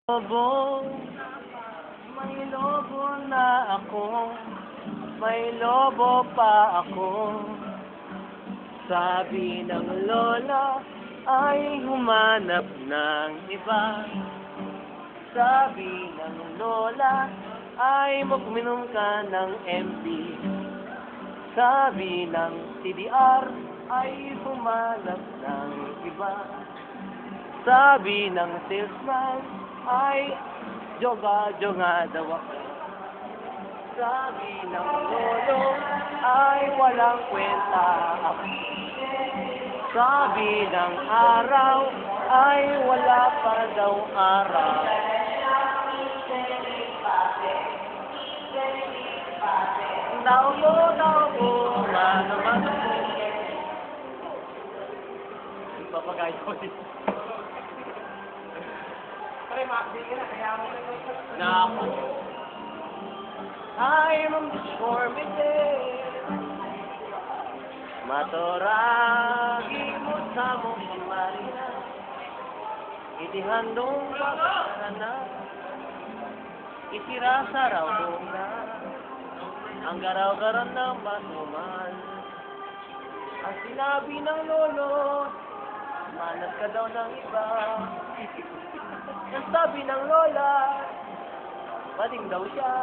Lobo, may lobo na ako, may lobo pa ako. Sabi ng lola ay humanap ng iba. Sabi ng lola ay magminom ka ng MP. Sabi ng TDR ay humanap ng iba. Sabi ng salesman ay joga-joga daw ako. Sabi ng lolo ay walang kwenta ako. Sabi ng araw ay wala pa daw araw. Tao ko, mano-mano ko. Papagay ko dito. Pare, makakabili ka na, kaya mo na ako. I'm on the shore, matoragi mo sa mong marina. Itihandong na itira sa raw na ang garaw-garan ng basuman. Ang sinabi ng lolo, manat ka daw ng iba. Ang sabi ng lola, bading daw siya.